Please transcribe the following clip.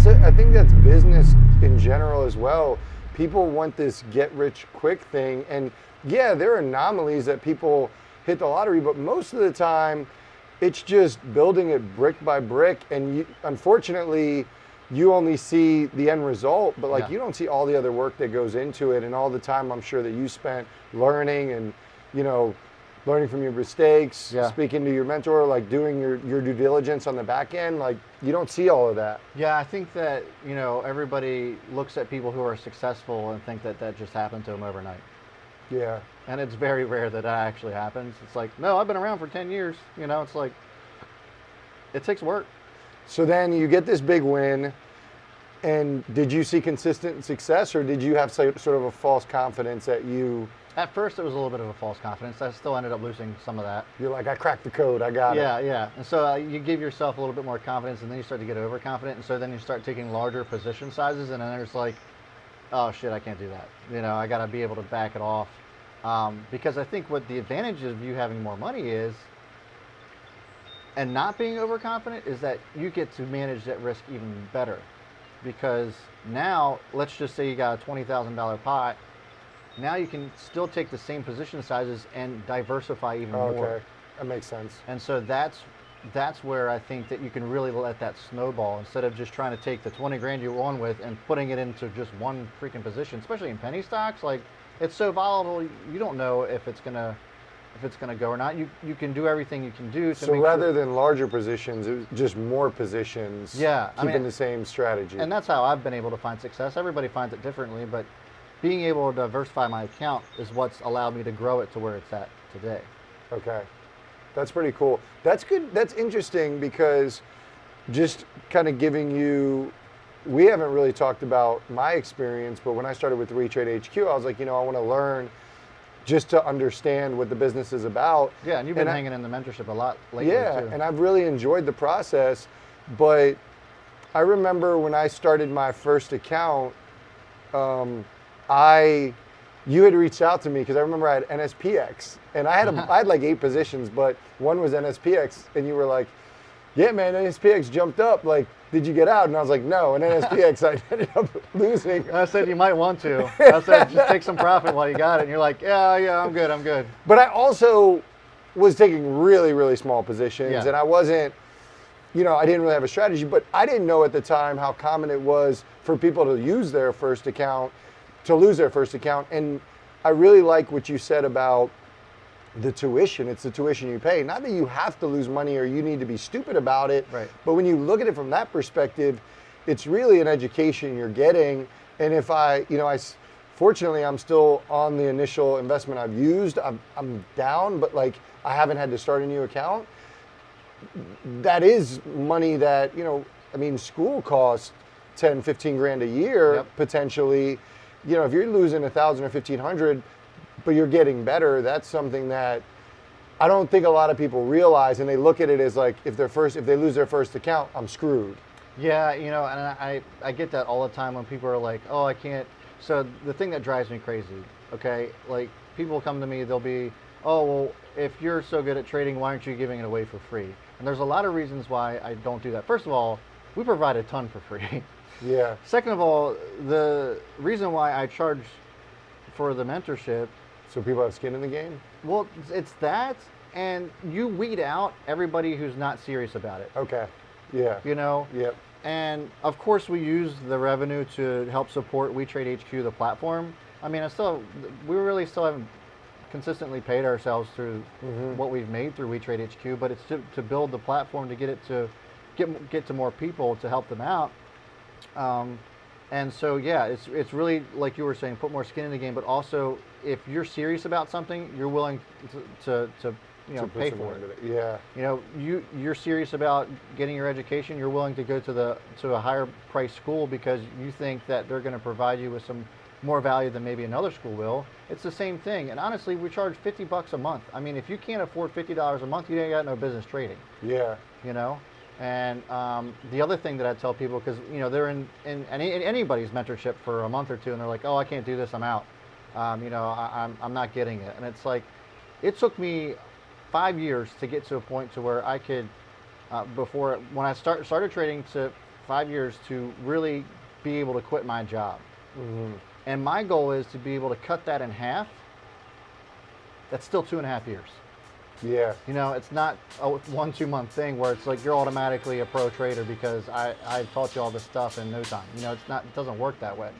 I think that's business in general as well. People want this get rich quick thing, and yeah, there are anomalies that people hit the lottery, but most of the time it's just building it brick by brick, and unfortunately you only see the end result, but like you don't see all the other work that goes into it and all the time I'm sure that you spent learning and, you know, learning from your mistakes, speaking to your mentor, like doing your due diligence on the back end. Like, you don't see all of that. Yeah, I think that, you know, everybody looks at people who are successful and think that that just happened to them overnight. Yeah. And it's very rare that that actually happens. It's like, no, I've been around for 10 years. You know, it's like, it takes work. So then you get this big win, and did you see consistent success, or did you have sort of a false confidence that you... At first, it was a little bit of a false confidence. I still ended up losing some of that. You're like, I cracked the code, I got it. Yeah. And so you give yourself a little bit more confidence, and then you start to get overconfident, and so then you start taking larger position sizes, and then there's like, oh shit, I can't do that. You know, I got to be able to back it off. Because I think what the advantage of you having more money is, and not being overconfident, is that you get to manage that risk even better. Because now, let's just say you got a $20,000 pot, now you can still take the same position sizes and diversify even more. Okay, that makes sense. And so that's where I think that you can really let that snowball, instead of just trying to take the 20 grand you won with and putting it into just one freaking position, especially in penny stocks. Like, it's so volatile, you don't know if it's gonna go or not. You can do everything you can do to so rather than larger positions, it was just more positions, keeping the same strategy. And that's how I've been able to find success. Everybody finds it differently, but being able to diversify my account is what's allowed me to grow it to where it's at today. Okay, that's pretty cool. That's good. That's interesting, because just kind of giving you, we haven't really talked about my experience, but when I started with WeTrade HQ, I was like, you know, I want to learn just to understand what the business is about. Yeah, and you've been hanging in the mentorship a lot lately too. And I've really enjoyed the process, but I remember when I started my first account, you had reached out to me because I remember I had NSPX, and I had like 8 positions, but one was NSPX, and you were like, yeah, man, NSPX jumped up. Like, did you get out? And I was like, no. And NSPX, I ended up losing. I said, you might want to. I said, just take some profit while you got it. And you're like, yeah, I'm good. But I also was taking really, really small positions, and I wasn't, you know, I didn't really have a strategy, but I didn't know at the time how common it was for people to lose their first account. And I really like what you said about the tuition. It's the tuition you pay. Not that you have to lose money or you need to be stupid about it, but when you look at it from that perspective, it's really an education you're getting. And if fortunately, I'm still on the initial investment I've used. I'm down, but like, I haven't had to start a new account. That is money that, you know, I mean, school costs 10, 15 grand a year, potentially. You know, if you're losing 1,000 or 1,500, but you're getting better, that's something that I don't think a lot of people realize, and they look at it as like, if they lose their first account, I'm screwed. Yeah, you know, and I get that all the time when people are like, oh, I can't. So the thing that drives me crazy, okay, like, people come to me, they'll be, oh, well, if you're so good at trading, why aren't you giving it away for free? And there's a lot of reasons why I don't do that. First of all, we provide a ton for free. Yeah. Second of all, the reason why I charge for the mentorship. So people have skin in the game? Well, it's that, and you weed out everybody who's not serious about it. Okay. Yeah. You know? Yep. And of course, we use the revenue to help support WeTrade HQ, the platform. I mean, we really still haven't consistently paid ourselves through what we've made through WeTrade HQ, but it's to build the platform, to get it to get to more people, to help them out. And so, yeah, it's really, like you were saying, put more skin in the game, but also, if you're serious about something, you're willing to pay for it. Yeah. You know, you're serious about getting your education, you're willing to go to a higher price school because you think that they're going to provide you with some more value than maybe another school will. It's the same thing. And honestly, we charge $50 a month. I mean, if you can't afford $50 a month, you ain't got no business trading. Yeah. You know? And the other thing that I tell people, because, you know, they're in anybody's mentorship for a month or two, and they're like, oh, I can't do this, I'm out. You know, I'm not getting it. And it's like, it took me 5 years to get to a point to where I could, when I started trading, to 5 years to really be able to quit my job. And my goal is to be able to cut that in half. That's still 2.5 years. Yeah. You know, it's not a 1-2 month thing where it's like you're automatically a pro trader because I taught you all this stuff in no time. You know, it's not. It doesn't work that way.